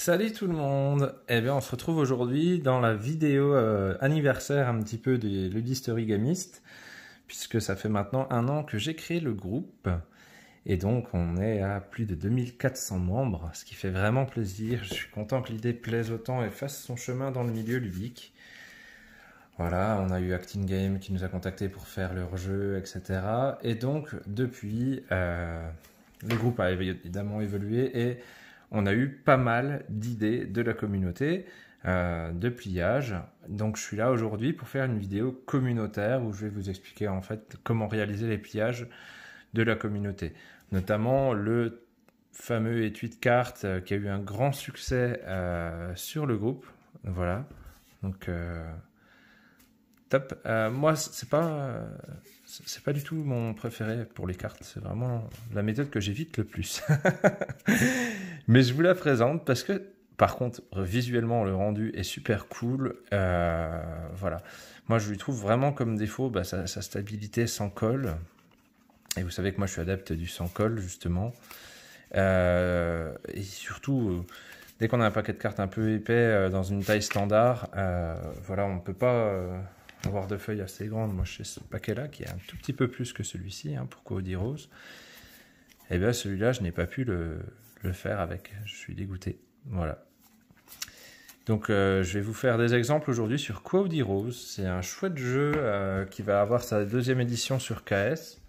Salut tout le monde. Eh bien, on se retrouve aujourd'hui dans la vidéo anniversaire un petit peu des ludistes origamistes, puisque ça fait maintenant 1 an que j'ai créé le groupe. Et donc, on est à plus de 2400 membres, ce qui fait vraiment plaisir. Je suis content que l'idée plaise autant et fasse son chemin dans le milieu ludique. Voilà, on a eu Acting Game qui nous a contactés pour faire leur jeu, etc. Et donc, depuis, le groupe a évidemment évolué et on a eu pas mal d'idées de la communauté, de pliage. Donc je suis là aujourd'hui pour faire une vidéo communautaire où je vais vous expliquer en fait comment réaliser les pliages de la communauté. Notamment le fameux étui de cartes qui a eu un grand succès sur le groupe. Voilà. Donc top. Moi c'est pas du tout mon préféré pour les cartes. C'est vraiment la méthode que j'évite le plus. Mais je vous la présente parce que, par contre, visuellement, le rendu est super cool. Voilà. Moi, je lui trouve vraiment comme défaut sa stabilité sans colle. Et vous savez que moi, je suis adepte du sans colle, justement. Et surtout, dès qu'on a un paquet de cartes un peu épais dans une taille standard, voilà, on ne peut pas avoir de feuilles assez grandes. Moi, j'ai ce paquet-là qui est un tout petit peu plus que celui-ci, pour Cody Rose. Et bien, celui-là, je n'ai pas pu le faire avec. Je suis dégoûté. Voilà. Donc, je vais vous faire des exemples aujourd'hui sur Cloudy Rose. C'est un chouette jeu qui va avoir sa 2e édition sur KS.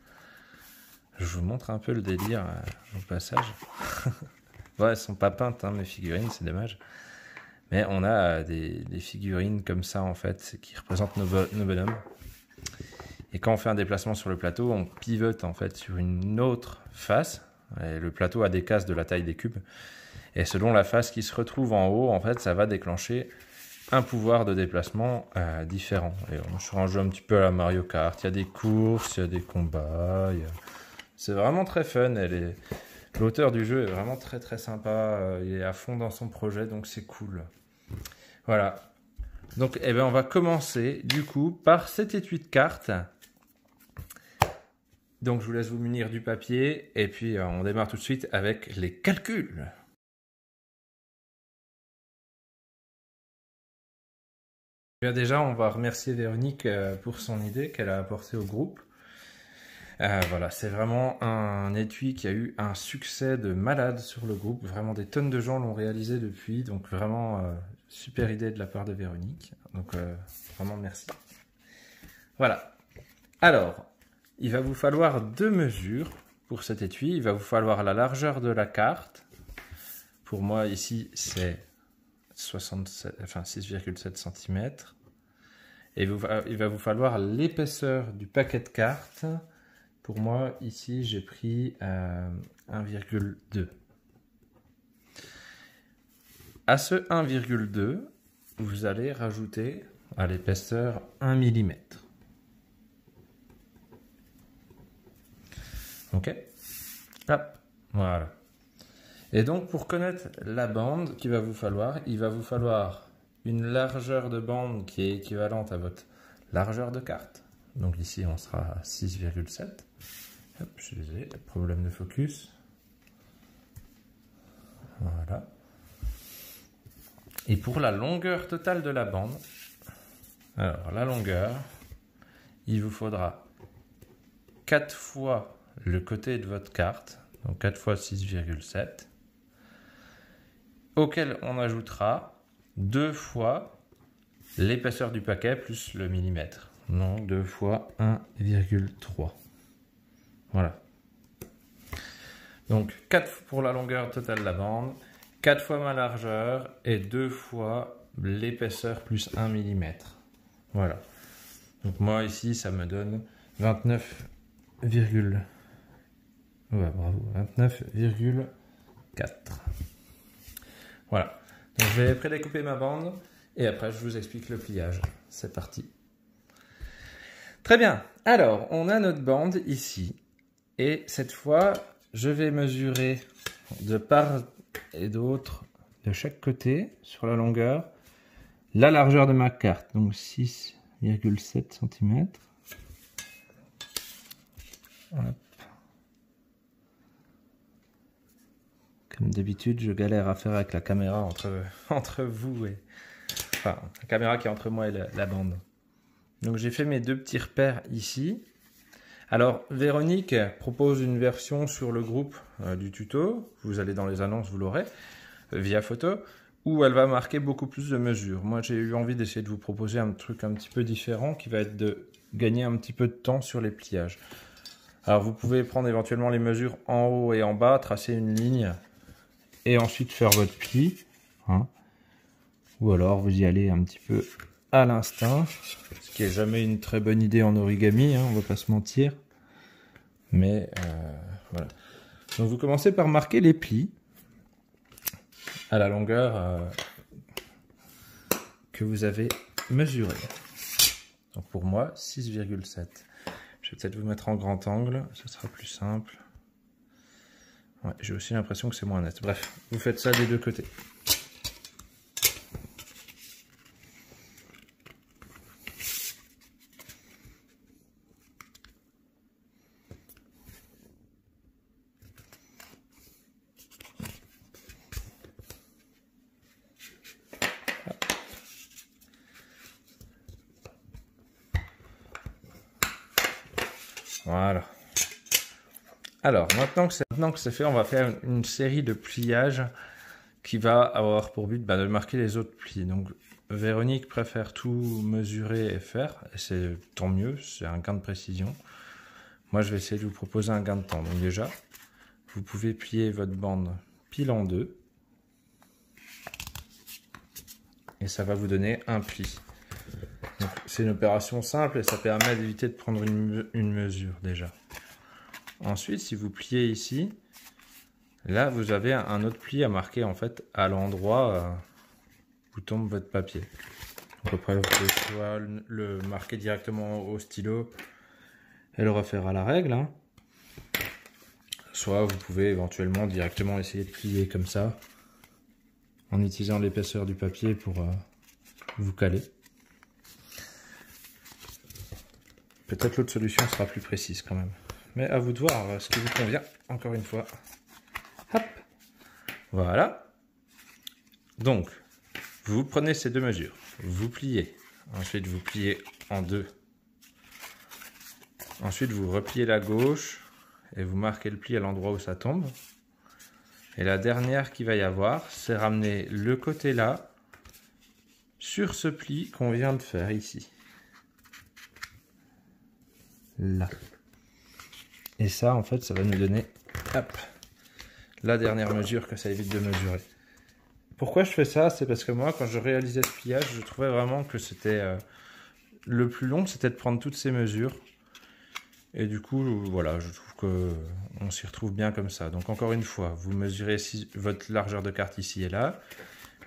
Je vous montre un peu le délire au passage. Ouais, elles sont pas peintes, mes figurines, c'est dommage. Mais on a des figurines comme ça, en fait, qui représentent nos bonhommes. Et quand on fait un déplacement sur le plateau, on pivote, en fait, sur une autre face. Et le plateau a des cases de la taille des cubes. Et selon la face qui se retrouve en haut, en fait, ça va déclencher un pouvoir de déplacement différent. Et on se un jeu un petit peu à la Mario Kart. Il y a des courses, il y a des combats. C'est vraiment très fun. L'auteur du jeu est vraiment très très sympa. Il est à fond dans son projet, donc c'est cool. Voilà. Donc, on va commencer, du coup, par cet étui de cartes. Donc, je vous laisse vous munir du papier et puis on démarre tout de suite avec les calculs. Bien déjà, on va remercier Véronique pour son idée qu'elle a apportée au groupe. Voilà, c'est vraiment un étui qui a eu un succès de malade sur le groupe. Vraiment, des tonnes de gens l'ont réalisé depuis. Donc, vraiment, super idée de la part de Véronique. Donc, vraiment, merci. Voilà. Alors, il va vous falloir 2 mesures pour cet étui. Il va vous falloir la largeur de la carte. Pour moi, ici, c'est 6,7 cm. Et il va vous falloir l'épaisseur du paquet de cartes. Pour moi, ici, j'ai pris 1,2. À ce 1,2, vous allez rajouter à l'épaisseur 1 mm. Ok, hop, voilà. Et donc, pour connaître la bande qu'il va vous falloir, il va vous falloir une largeur de bande qui est équivalente à votre largeur de carte. Donc ici, on sera à 6,7. Hop, je suis désolé, problème de focus. Voilà. Et pour la longueur totale de la bande, alors la longueur, il vous faudra 4 fois le côté de votre carte, donc 4 fois 6,7, auquel on ajoutera 2 fois l'épaisseur du paquet plus le millimètre. Donc 2 fois 1,3. Voilà. Donc 4 pour la longueur totale de la bande, 4 fois ma largeur et 2 fois l'épaisseur plus 1 mm. Voilà. Donc moi ici ça me donne 29, ouais, bravo, 29,4. Voilà. Donc je vais prédécouper ma bande et après je vous explique le pliage. C'est parti. Très bien. Alors, on a notre bande ici. Et cette fois, je vais mesurer de part et d'autre, de chaque côté, sur la longueur, la largeur de ma carte. Donc 6,7 cm. Hop. Comme Comme d'habitude, je galère à faire avec la caméra entre vous et... Enfin, la caméra qui est entre moi et la bande. Donc j'ai fait mes deux petits repères ici. Alors, Véronique propose une version sur le groupe du tuto. Vous allez dans les annonces, vous l'aurez, via photo, où elle va marquer beaucoup plus de mesures. Moi, j'ai eu envie d'essayer de vous proposer un truc un petit peu différent, qui va être de gagner un petit peu de temps sur les pliages. Alors, vous pouvez prendre éventuellement les mesures en haut et en bas, tracer une ligne, et ensuite faire votre pli. Hein. Ou alors, vous y allez un petit peu à l'instinct, ce qui est jamais une très bonne idée en origami, hein, on va pas se mentir. Mais voilà. Donc vous commencez par marquer les plis à la longueur que vous avez mesurée. Donc pour moi 6,7. Je vais peut-être vous mettre en grand angle, ce sera plus simple. Ouais, j'ai aussi l'impression que c'est moins net. Bref, vous faites ça des deux côtés. Voilà. Alors, maintenant que c'est fait, on va faire une série de pliages qui va avoir pour but de marquer les autres plis. Donc, Véronique préfère tout mesurer et faire, et c'est tant mieux, c'est un gain de précision. Moi, je vais essayer de vous proposer un gain de temps. Donc déjà, vous pouvez plier votre bande pile en deux, et ça va vous donner un pli. C'est une opération simple et ça permet d'éviter de prendre une mesure déjà. Ensuite, si vous pliez ici, là vous avez un autre pli à marquer en fait à l'endroit où tombe votre papier. Donc après vous pouvez soit le marquer directement au stylo et le refaire à la règle, hein. Soit vous pouvez éventuellement directement essayer de plier comme ça en utilisant l'épaisseur du papier pour vous caler. Peut-être l'autre solution sera plus précise quand même. Mais à vous de voir ce qui vous convient, encore une fois. Hop. Voilà. Donc, vous prenez ces deux mesures, vous pliez. Ensuite, vous pliez en deux. Ensuite, vous repliez la gauche et vous marquez le pli à l'endroit où ça tombe. Et la dernière qu'il va y avoir, c'est ramener le côté là sur ce pli qu'on vient de faire ici. Là. Et ça, en fait, ça va nous donner hop, la dernière mesure que ça évite de mesurer. Pourquoi je fais ça? C'est parce que moi, quand je réalisais ce pliage, je trouvais vraiment que c'était le plus long, c'était de prendre toutes ces mesures. Et du coup, voilà, je trouve qu'on s'y retrouve bien comme ça. Donc encore une fois, vous mesurez votre largeur de carte ici et là,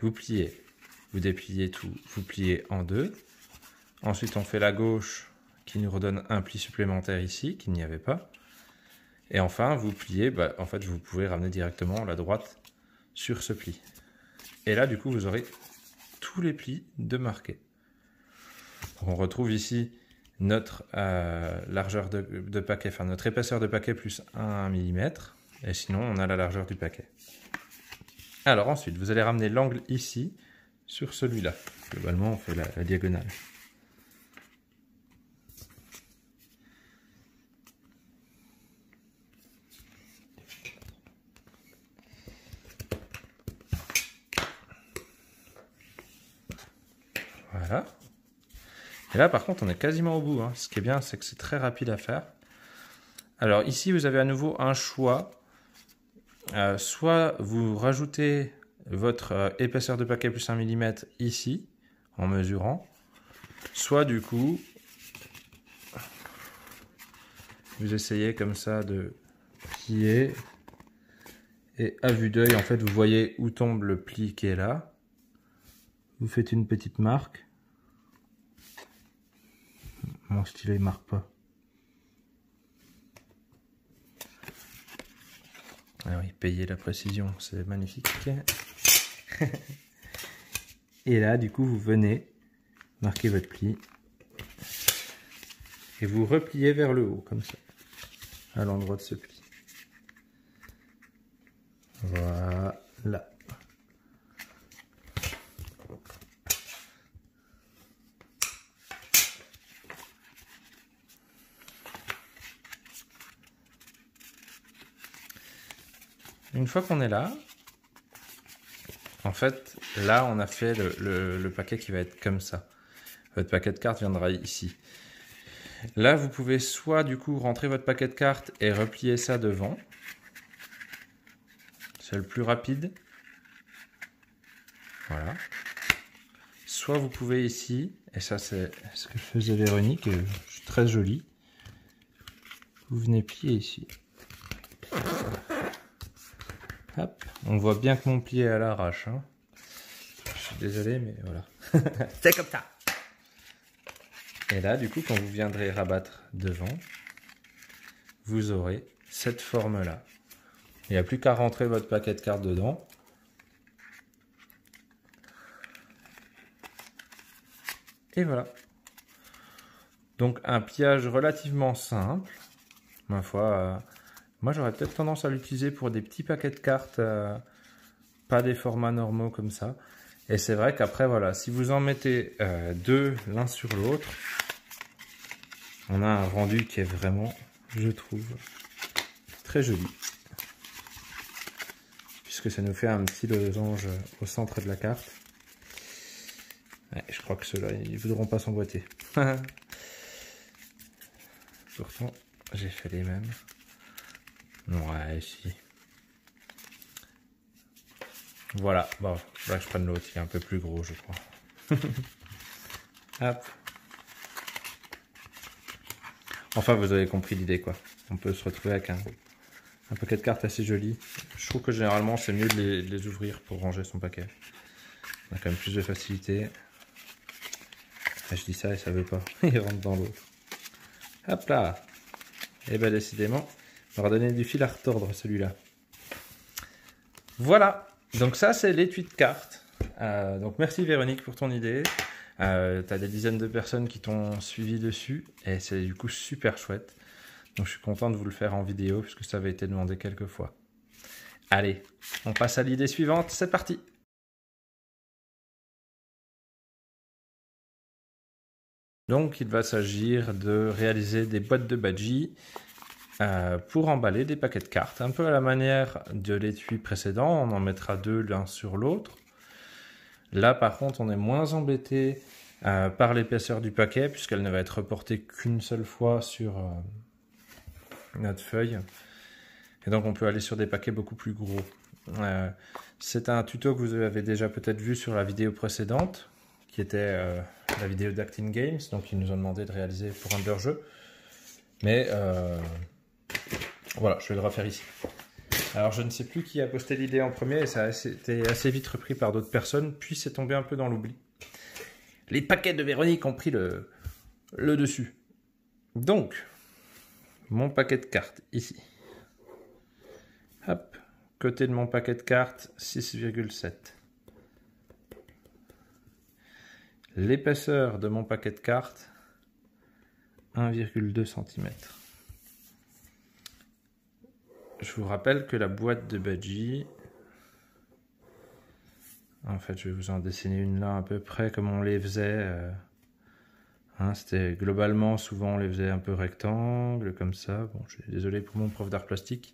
vous pliez, vous dépliez tout, vous pliez en deux. Ensuite, on fait la gauche qui nous redonne un pli supplémentaire ici, qu'il n'y avait pas. Et enfin, vous pliez, en fait, vous pouvez ramener directement la droite sur ce pli. Et là, du coup, vous aurez tous les plis de marqués. Donc, on retrouve ici notre largeur de paquet, enfin notre épaisseur de paquet plus 1 mm. Et sinon, on a la largeur du paquet. Alors ensuite, vous allez ramener l'angle ici sur celui-là. Globalement, on fait la diagonale. Voilà. Et là, par contre, on est quasiment au bout, hein. Ce qui est bien, c'est que c'est très rapide à faire. Alors ici, vous avez à nouveau un choix. Soit vous rajoutez votre épaisseur de paquet plus 1 mm ici, en mesurant. Soit du coup, vous essayez comme ça de plier. Et à vue d'œil, en fait, vous voyez où tombe le pli qui est là. Vous faites une petite marque. Mon stylet ne marque pas. Ah oui, payer la précision, c'est magnifique. Et là, du coup, vous venez marquer votre pli. Et vous repliez vers le haut, comme ça. À l'endroit de ce pli. Voilà. là. Une fois qu'on est là, en fait, là, on a fait le paquet qui va être comme ça. Votre paquet de cartes viendra ici. Là, vous pouvez soit, du coup, rentrer votre paquet de cartes et replier ça devant. C'est le plus rapide. Voilà. Soit vous pouvez ici, et ça, c'est ce que faisait Véronique, très joli. Vous venez plier ici. Hop. On voit bien que mon pli est à l'arrache. Hein. Je suis désolé, mais voilà. C'est comme ça. Et là, du coup, quand vous viendrez rabattre devant, vous aurez cette forme-là. Il n'y a plus qu'à rentrer votre paquet de cartes dedans. Et voilà. Donc, un pliage relativement simple. Ma foi, moi, j'aurais peut-être tendance à l'utiliser pour des petits paquets de cartes, pas des formats normaux comme ça. Et c'est vrai qu'après, voilà, si vous en mettez deux l'un sur l'autre, on a un rendu qui est vraiment, je trouve, très joli. Puisque ça nous fait un petit losange au centre de la carte. Ouais, je crois que ceux-là, ils ne voudront pas s'emboîter. Pourtant, j'ai fait les mêmes. Ouais, si. Voilà, bon, là je prends l'autre, il est un peu plus gros, je crois. Hop. Enfin, vous avez compris l'idée, quoi. On peut se retrouver avec un paquet de cartes assez joli. Je trouve que généralement, c'est mieux de les ouvrir pour ranger son paquet. On a quand même plus de facilité. Ah, je dis ça et ça veut pas. Il rentre dans l'autre. Hop là. Et ben décidément, on va donner du fil à retordre celui-là. Voilà. Donc ça, c'est l'étui de cartes. Donc merci Véronique pour ton idée. Tu as des dizaines de personnes qui t'ont suivi dessus et c'est du coup super chouette. Donc je suis content de vous le faire en vidéo puisque ça avait été demandé quelques fois. Allez, on passe à l'idée suivante, c'est parti. Donc il va s'agir de réaliser des boîtes de Badgie pour emballer des paquets de cartes. Un peu à la manière de l'étui précédent, on en mettra deux l'un sur l'autre. Là par contre on est moins embêté par l'épaisseur du paquet puisqu'elle ne va être reportée qu'une seule fois sur notre feuille. Et donc on peut aller sur des paquets beaucoup plus gros. C'est un tuto que vous avez déjà peut-être vu sur la vidéo précédente, qui était la vidéo d'Acting Games, donc ils nous ont demandé de réaliser pour un de leurs jeux. Mais voilà, je vais le refaire ici. Alors je ne sais plus qui a posté l'idée en premier, et ça a été assez vite repris par d'autres personnes, puis c'est tombé un peu dans l'oubli. Les paquets de Véronique ont pris le dessus. Donc, mon paquet de cartes, ici. Hop, côté de mon paquet de cartes, 6,7. L'épaisseur de mon paquet de cartes, 1,2 cm. Je vous rappelle que la boîte de Badgie, en fait je vais vous en dessiner une là à peu près comme on les faisait. C'était globalement, souvent on les faisait un peu rectangle comme ça. Bon, je suis désolé pour mon prof d'art plastique,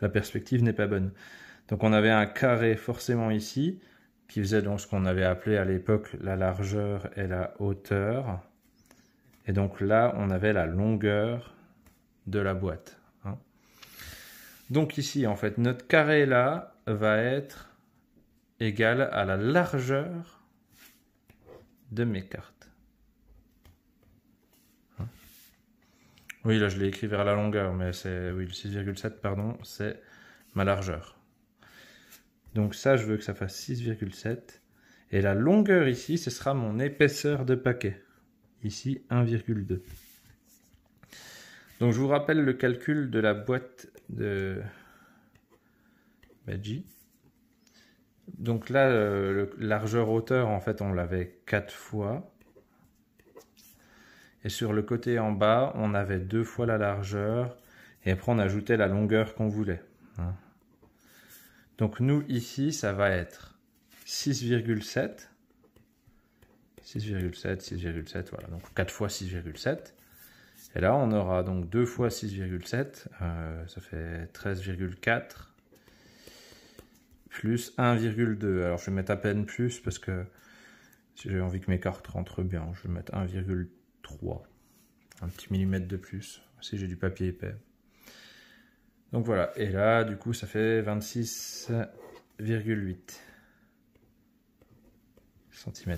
la perspective n'est pas bonne. Donc on avait un carré forcément ici, qui faisait donc ce qu'on avait appelé à l'époque la largeur et la hauteur. Et donc là, on avait la longueur de la boîte. Donc ici, en fait, notre carré là va être égal à la largeur de mes cartes. Oui, là je l'ai écrit vers la longueur, mais c'est oui, le 6,7, pardon, c'est ma largeur. Donc ça, je veux que ça fasse 6,7. Et la longueur ici, ce sera mon épaisseur de paquet. Ici, 1,2. Donc je vous rappelle le calcul de la boîte de Badgie. Donc là, largeur-hauteur, en fait, on l'avait 4 fois. Et sur le côté en bas, on avait 2 fois la largeur. Et après, on ajoutait la longueur qu'on voulait. Donc nous ici, ça va être 6,7. 6,7, 6,7, voilà. Donc 4 fois 6,7. Et là, on aura donc 2 fois 6,7. Ça fait 13,4. Plus 1,2. Alors je vais mettre à peine plus parce que si j'ai envie que mes cartes rentrent bien, je vais mettre 1,3. Un petit millimètre de plus, si j'ai du papier épais. Donc voilà, et là du coup ça fait 26,8 cm.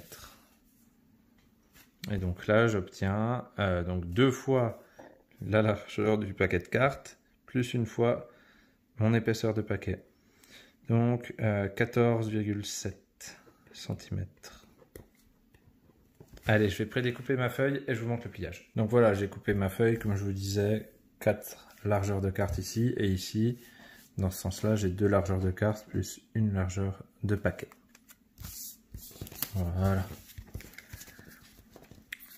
Et donc là j'obtiens donc 2 fois la largeur du paquet de cartes, plus une fois mon épaisseur de paquet. Donc 14,7 cm. Allez, je vais prédécouper ma feuille et je vous montre le pliage. Donc voilà, j'ai coupé ma feuille, comme je vous disais, 4 largeurs de cartes ici, et ici, dans ce sens-là, j'ai 2 largeurs de cartes plus une largeur de paquet. Voilà.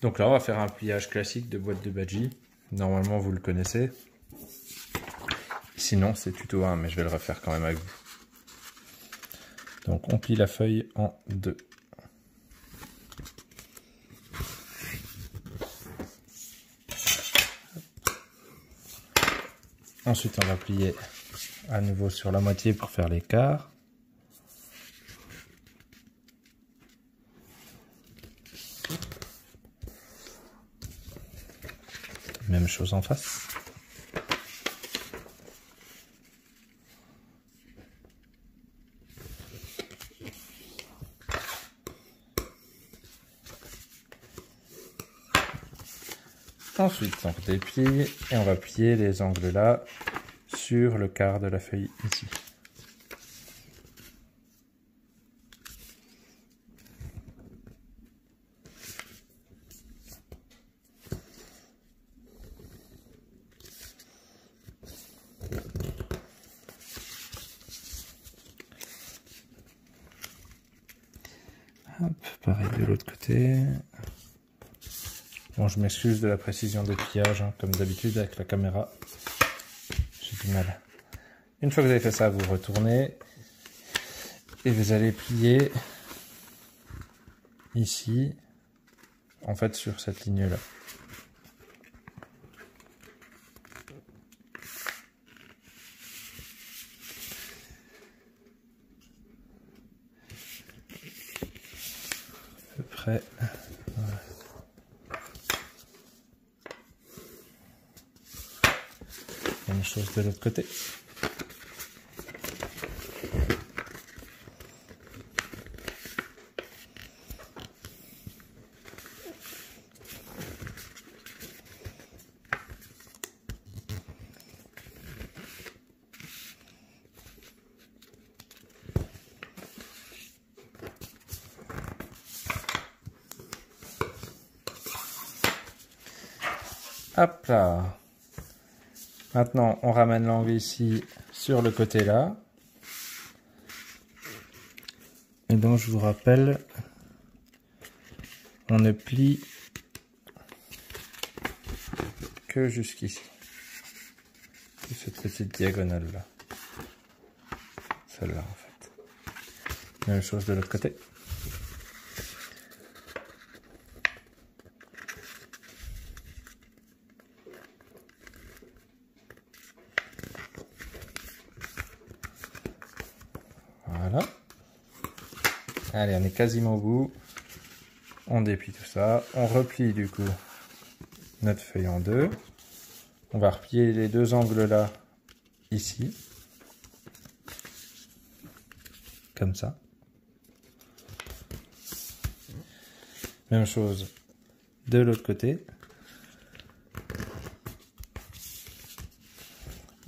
Donc là, on va faire un pliage classique de boîte de Badji. Normalement, vous le connaissez. Sinon, c'est tuto 1, mais je vais le refaire quand même avec vous. Donc, on plie la feuille en 2. Ensuite, on va plier à nouveau sur la moitié pour faire l'écart. Même chose en face. Ensuite, on déplie et on va plier les angles là sur le quart de la feuille ici. Hop, pareil de l'autre côté. Bon, je m'excuse de la précision des pliages, hein, comme d'habitude avec la caméra. J'ai du mal. Une fois que vous avez fait ça, vous retournez et vous allez plier ici, en fait sur cette ligne-là. À peu près. Voilà. Même chose de l'autre côté. Hop là. Maintenant, on ramène l'angle ici sur le côté là. Et donc, je vous rappelle, on ne plie que jusqu'ici. Cette petite diagonale là. Celle-là en fait. Même chose de l'autre côté. Voilà. Allez, on est quasiment au bout. On déplie tout ça. On replie du coup notre feuille en deux. On va replier les deux angles là, ici. Comme ça. Même chose de l'autre côté.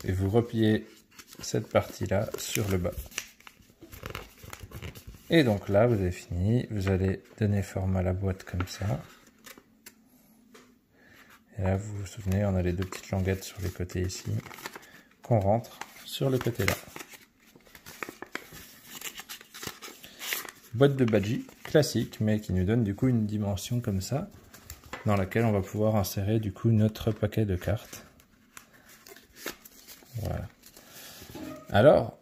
Et vous repliez cette partie-là sur le bas. Et donc là, vous avez fini. Vous allez donner forme à la boîte comme ça. Et là, vous vous souvenez, on a les deux petites languettes sur les côtés ici, qu'on rentre sur le côté là. Boîte de Badji, classique, mais qui nous donne du coup une dimension comme ça, dans laquelle on va pouvoir insérer du coup notre paquet de cartes. Voilà. Alors,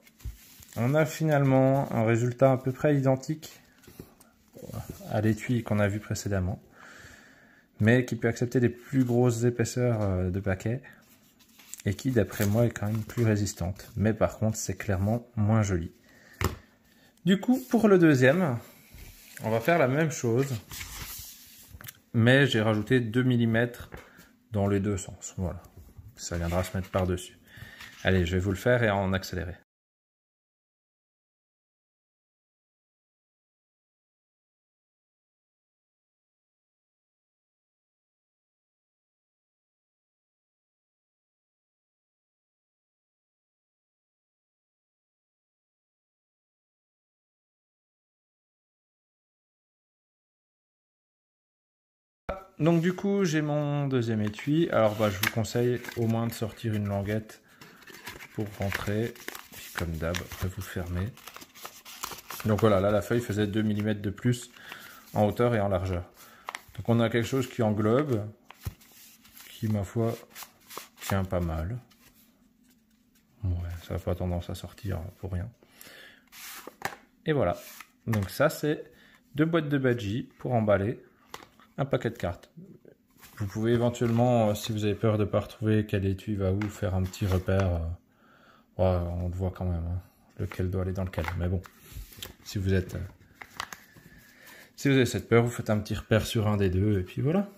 on a finalement un résultat à peu près identique à l'étui qu'on a vu précédemment, mais qui peut accepter des plus grosses épaisseurs de paquet et qui, d'après moi, est quand même plus résistante. Mais par contre, c'est clairement moins joli. Du coup, pour le deuxième, on va faire la même chose, mais j'ai rajouté 2 mm dans les deux sens. Voilà, ça viendra se mettre par-dessus. Allez, je vais vous le faire et en accéléré. Donc du coup, j'ai mon deuxième étui. Alors je vous conseille au moins de sortir une languette pour rentrer. Puis comme d'hab, après vous fermez. Donc voilà, là la feuille faisait 2 mm de plus en hauteur et en largeur. Donc on a quelque chose qui englobe, qui ma foi tient pas mal. Ouais, ça n'a pas tendance à sortir pour rien. Et voilà. Donc ça c'est 2 boîtes de Badgie pour emballer un paquet de cartes. Vous pouvez éventuellement, si vous avez peur de ne pas retrouver quel étui va où, faire un petit repère. Ouais, on le voit quand même, hein, lequel doit aller dans lequel. Mais bon, si vous avez cette peur, vous faites un petit repère sur un des deux, et puis voilà.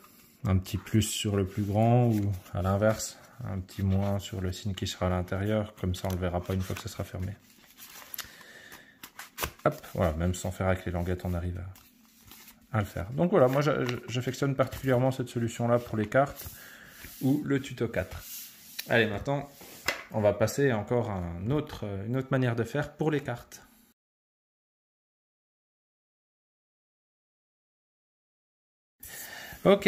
Un petit plus sur le plus grand, ou à l'inverse, un petit moins sur le signe qui sera à l'intérieur. Comme ça, on ne le verra pas une fois que ça sera fermé. Hop, voilà, même sans faire avec les languettes, on arrive à le faire. Donc voilà, moi j'affectionne particulièrement cette solution-là pour les cartes ou le tuto 4. Allez, maintenant, on va passer encore à une autre manière de faire pour les cartes. Ok,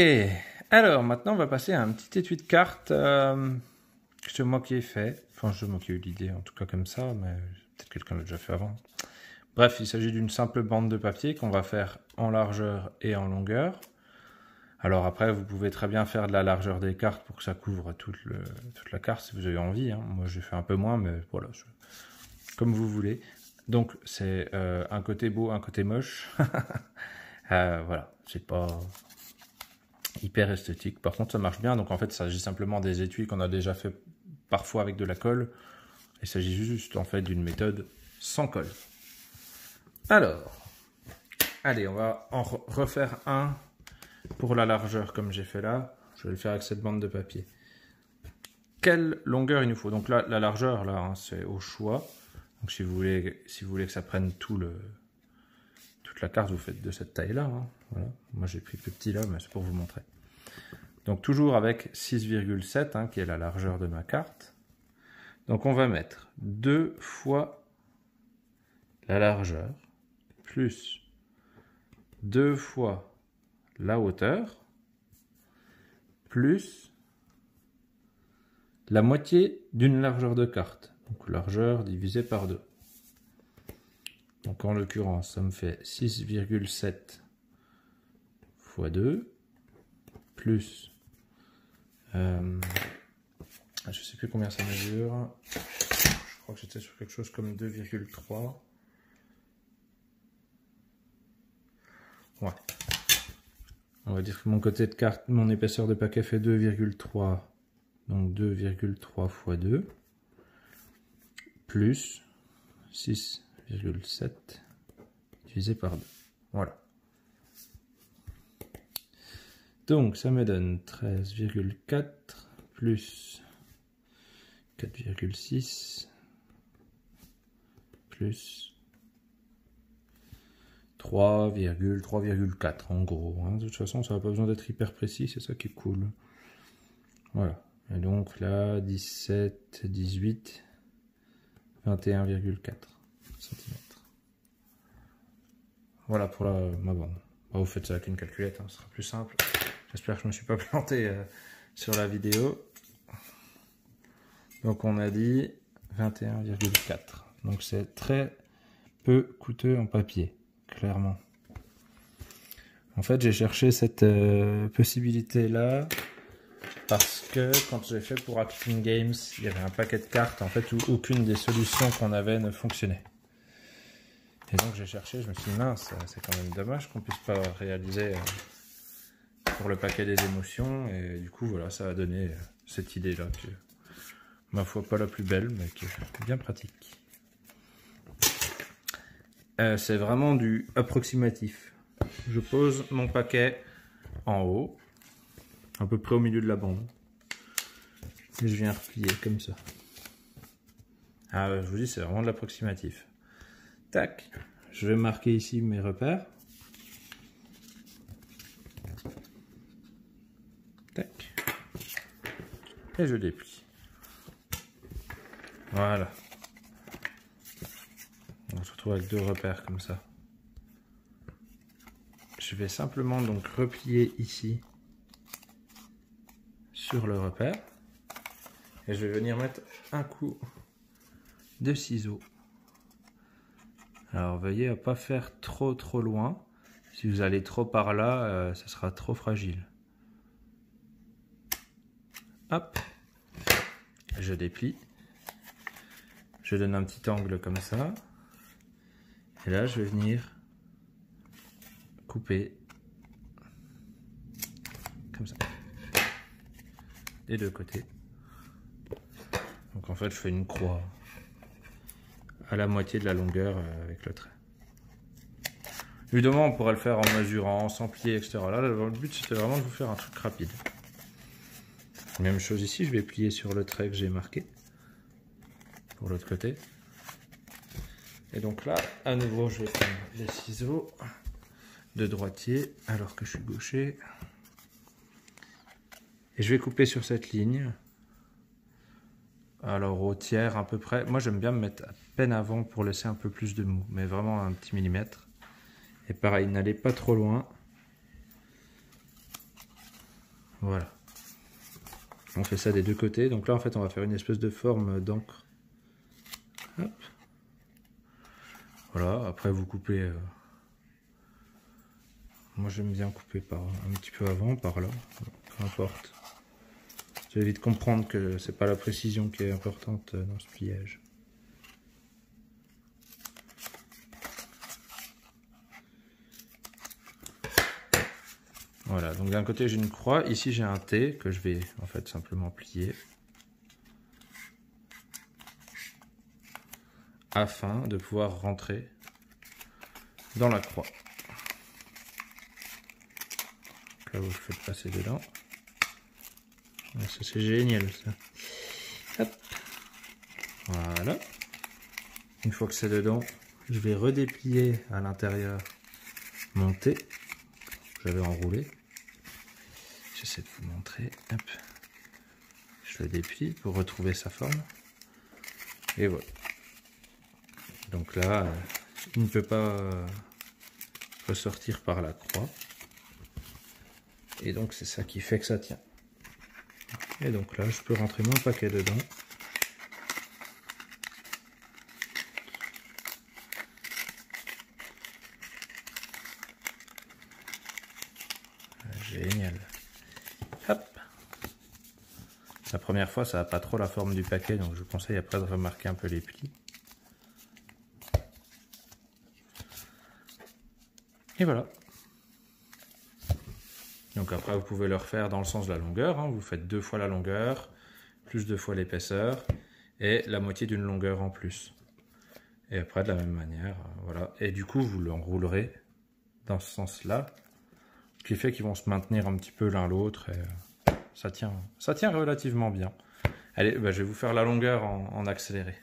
alors maintenant on va passer à un petit étui de cartes que c'est moi qui ai fait. Enfin, c'est moi qui ai eu l'idée, en tout cas comme ça, mais peut-être quelqu'un l'a déjà fait avant. Bref, il s'agit d'une simple bande de papier qu'on va faire en largeur et en longueur. Alors après, vous pouvez très bien faire de la largeur des cartes pour que ça couvre toute la carte si vous avez envie. Hein. Moi, j'ai fait un peu moins, mais voilà, comme vous voulez. Donc, c'est un côté beau, un côté moche. Voilà, c'est pas hyper esthétique. Par contre, ça marche bien. Donc, en fait, il s'agit simplement des étuis qu'on a déjà fait parfois avec de la colle. Il s'agit juste, en fait, d'une méthode sans colle. Alors, allez, on va en refaire un pour la largeur comme j'ai fait là. Je vais le faire avec cette bande de papier. Quelle longueur il nous faut? Donc là, la largeur, là, hein, c'est au choix. Donc si vous voulez que ça prenne toute la carte, vous faites de cette taille-là. Hein. Voilà. Moi, j'ai pris le plus petit là, mais c'est pour vous montrer. Donc toujours avec 6,7, hein, qui est la largeur de ma carte. Donc on va mettre 2 fois la largeur plus 2 fois la hauteur plus la moitié d'une largeur de carte. Donc largeur divisée par 2. Donc en l'occurrence, ça me fait 6,7 fois 2 plus je ne sais plus combien ça mesure. Je crois que j'étais sur quelque chose comme 2,3. Ouais. On va dire que mon côté de carte, mon épaisseur de paquet fait 2,3. Donc 2,3 fois 2 plus 6,7 divisé par 2. Voilà. Donc ça me donne 13,4 plus 4,6 plus 3,4 en gros. Hein. De toute façon, ça n'a pas besoin d'être hyper précis, c'est ça qui est cool. Voilà. Et donc là, 17, 18, 21,4 cm. Voilà pour ma bande. Bah, vous faites ça avec une calculette, hein, ce sera plus simple. J'espère que je ne me suis pas planté sur la vidéo. Donc on a dit 21,4. Donc c'est très peu coûteux en papier, clairement. En fait, j'ai cherché cette possibilité-là parce que quand j'ai fait pour Acting Games, il y avait un paquet de cartes en fait où aucune des solutions qu'on avait ne fonctionnait. Et donc j'ai cherché, je me suis dit mince, c'est quand même dommage qu'on puisse pas réaliser pour le paquet des émotions. Et du coup voilà, ça a donné cette idée-là, que ma foi pas la plus belle, mais qui est bien pratique. C'est vraiment du approximatif. Je pose mon paquet en haut, à peu près au milieu de la bande. Et je viens replier comme ça. Ah, je vous dis, c'est vraiment de l'approximatif. Tac, je vais marquer ici mes repères. Tac. Et je déplie. Voilà. On se retrouve avec deux repères comme ça. Je vais simplement donc replier ici sur le repère. Et je vais venir mettre un coup de ciseaux. Alors veuillez à pas faire trop loin. Si vous allez trop par là, ça sera trop fragile. Hop, je déplie. Je donne un petit angle comme ça. Et là, je vais venir couper comme ça des deux côtés. Donc en fait, je fais une croix à la moitié de la longueur avec le trait. Évidemment, on pourrait le faire en mesurant, sans plier, etc. Là, le but, c'était vraiment de vous faire un truc rapide. Même chose ici, je vais plier sur le trait que j'ai marqué pour l'autre côté. Et donc là, à nouveau, je vais prendre les ciseaux de droitier alors que je suis gaucher. Et je vais couper sur cette ligne. Alors au tiers à peu près. Moi, j'aime bien me mettre à peine avant pour laisser un peu plus de mou, mais vraiment un petit millimètre. Et pareil, n'allez pas trop loin. Voilà. On fait ça des deux côtés. Donc là, en fait, on va faire une espèce de forme d'encre. Hop. Voilà, après vous coupez. Moi j'aime bien couper par un petit peu avant, par là, peu importe. Je vais vite comprendre que c'est pas la précision qui est importante dans ce pliage. Voilà, donc d'un côté j'ai une croix, ici j'ai un T que je vais en fait simplement plier. Afin de pouvoir rentrer dans la croix. Là vous le faites passer dedans. Ça c'est génial ça. Hop. Voilà. Une fois que c'est dedans, je vais redéplier à l'intérieur mon T que j'avais enroulé. J'essaie de vous montrer. Hop. Je le déplie pour retrouver sa forme. Et voilà. Donc là, il ne peut pas ressortir par la croix. Et donc c'est ça qui fait que ça tient. Et donc là, je peux rentrer mon paquet dedans. Génial. Hop. La première fois, ça n'a pas trop la forme du paquet, donc je vous conseille après de remarquer un peu les plis. Et voilà. Donc après, vous pouvez le refaire dans le sens de la longueur. Hein. Vous faites 2 fois la longueur, plus 2 fois l'épaisseur, et la moitié d'une longueur en plus. Et après, de la même manière, voilà. Et du coup, vous l'enroulerez dans ce sens-là, ce qui fait qu'ils vont se maintenir un petit peu l'un l'autre. Et ça tient relativement bien. Allez, bah, je vais vous faire la longueur en accéléré.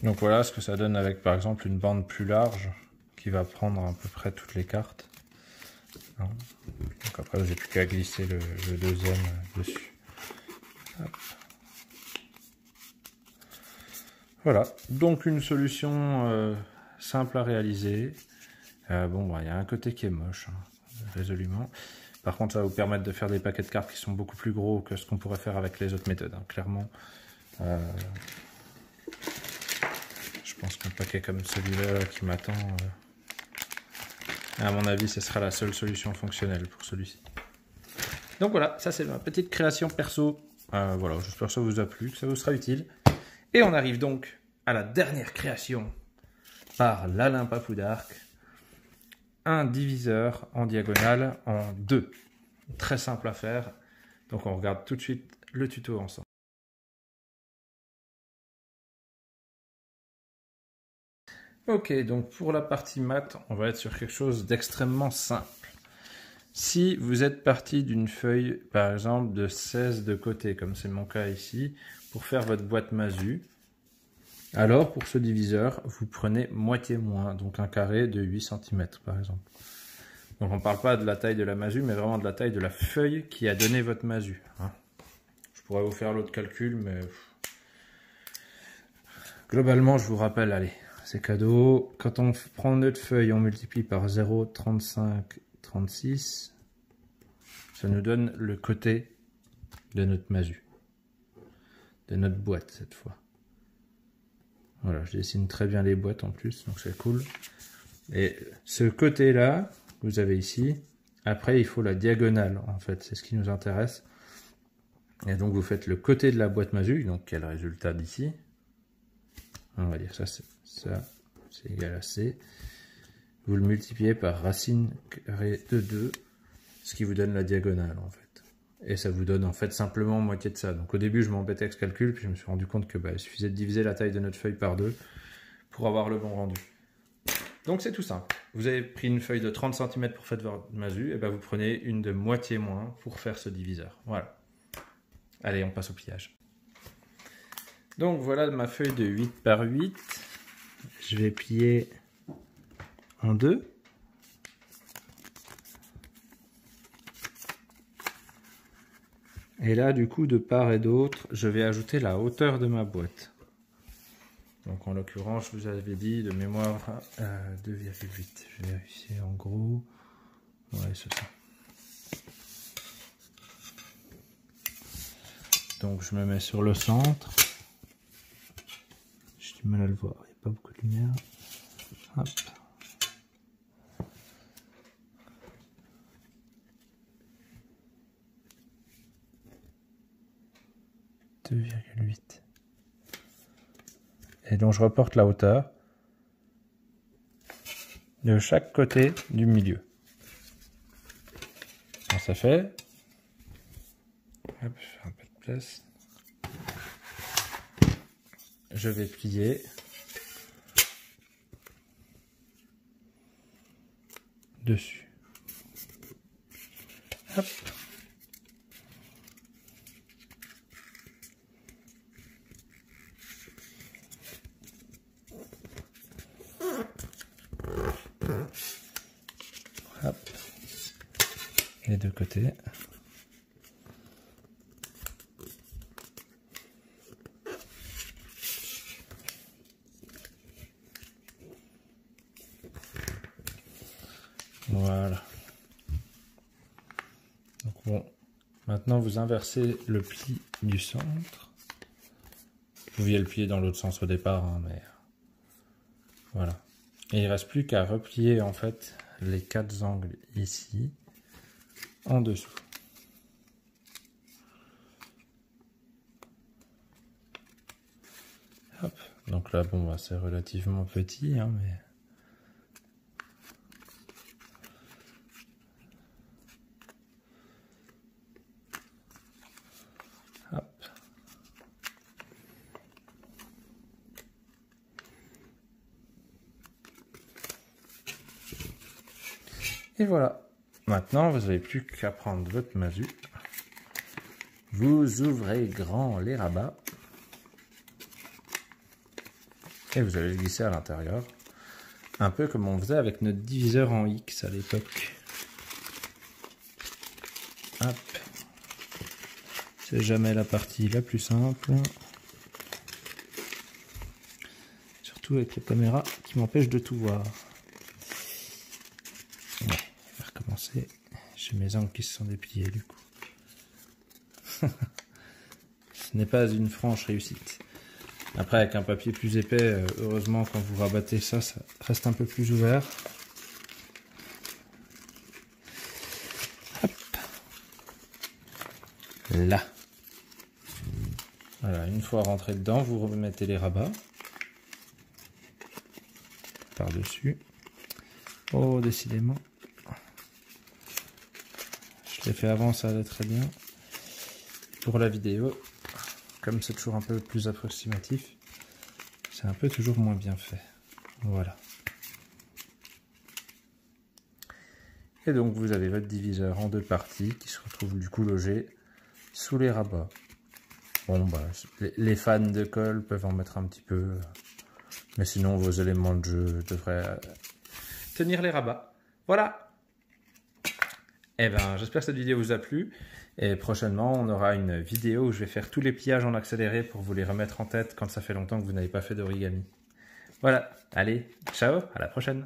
Donc voilà ce que ça donne avec par exemple une bande plus large qui va prendre à peu près toutes les cartes. Donc après j'ai plus qu'à glisser le deuxième dessus. Hop. Voilà, donc une solution simple à réaliser. Bon, bah, y a un côté qui est moche, hein, résolument. Par contre, ça va vous permettre de faire des paquets de cartes qui sont beaucoup plus gros que ce qu'on pourrait faire avec les autres méthodes. Hein. Clairement, pense qu'un paquet comme celui-là qui m'attend, à mon avis, ce sera la seule solution fonctionnelle pour celui-ci. Donc voilà, ça c'est ma petite création perso. Voilà, j'espère que ça vous a plu, que ça vous sera utile. Et on arrive donc à la dernière création par l'Alain Papoudark. Un diviseur en diagonale en 2. Très simple à faire. Donc on regarde tout de suite le tuto ensemble. Ok, donc pour la partie maths, on va être sur quelque chose d'extrêmement simple. Si vous êtes parti d'une feuille, par exemple, de 16 de côté, comme c'est mon cas ici, pour faire votre boîte masu, alors pour ce diviseur, vous prenez moitié moins, donc un carré de 8 cm par exemple. Donc on ne parle pas de la taille de la masu, mais vraiment de la taille de la feuille qui a donné votre masu. Hein. Je pourrais vous faire l'autre calcul, mais globalement, je vous rappelle, allez, c'est cadeau. Quand on prend notre feuille, on multiplie par 0,35, 36. Ça nous donne le côté de notre masu, de notre boîte cette fois. Voilà, je dessine très bien les boîtes en plus, donc c'est cool. Et ce côté-là, vous avez ici. Après, il faut la diagonale, en fait, c'est ce qui nous intéresse. Et donc, vous faites le côté de la boîte masu, donc quel résultat d'ici? On va dire ça, c'est égal à C. Vous le multipliez par racine carrée de 2, ce qui vous donne la diagonale, en fait. Et ça vous donne, en fait, simplement moitié de ça. Donc, au début, je m'embêtais avec ce calcul, puis je me suis rendu compte que il suffisait de diviser la taille de notre feuille par 2 pour avoir le bon rendu. Donc, c'est tout simple. Vous avez pris une feuille de 30 cm pour faire votre masu, et vous prenez une de moitié moins pour faire ce diviseur. Voilà. Allez, on passe au pliage. Donc, voilà ma feuille de 8 par 8. Je vais plier en 2. Et là, du coup, de part et d'autre, je vais ajouter la hauteur de ma boîte. Donc, en l'occurrence, je vous avais dit de mémoire 2,8. Je vais vérifier en gros. Ouais, c'est ça. Donc, je me mets sur le centre. J'ai du mal à le voir, il n'y a pas beaucoup de lumière. Hop. 2,8. Et donc je reporte la hauteur de chaque côté du milieu. Quand ça fait, hop, je fais un peu de place. Je vais plier dessus. Hop. Hop. Les deux côtés. Voilà. Donc bon, maintenant vous inversez le pli du centre. Vous pouviez le plier dans l'autre sens au départ, hein, mais voilà. Et il ne reste plus qu'à replier en fait les 4 angles ici en dessous. Hop. Donc là, bon, c'est relativement petit, hein, mais hop. Et voilà. Maintenant, vous n'avez plus qu'à prendre votre masu. Vous ouvrez grand les rabats. Et vous allez le glisser à l'intérieur. Un peu comme on faisait avec notre diviseur en X à l'époque. Hop. C'est jamais la partie la plus simple. Surtout avec la caméra qui m'empêche de tout voir. Ouais, on va recommencer. J'ai mes angles qui se sont dépliés du coup. Ce n'est pas une franche réussite. Après, avec un papier plus épais, heureusement, quand vous rabattez ça, ça reste un peu plus ouvert. Hop. Là. Voilà, une fois rentré dedans, vous remettez les rabats par-dessus. Oh, décidément. Je l'ai fait avant, ça allait très bien. Pour la vidéo, comme c'est toujours un peu plus approximatif, c'est un peu toujours moins bien fait. Voilà. Et donc vous avez votre diviseur en deux parties qui se retrouve du coup logé sous les rabats. Bon, bah, les fans de colle peuvent en mettre un petit peu, mais sinon vos éléments de jeu devraient tenir les rabats. Voilà. Eh ben, j'espère que cette vidéo vous a plu. Et prochainement, on aura une vidéo où je vais faire tous les pliages en accéléré pour vous les remettre en tête quand ça fait longtemps que vous n'avez pas fait d'origami. Voilà. Allez, ciao, à la prochaine.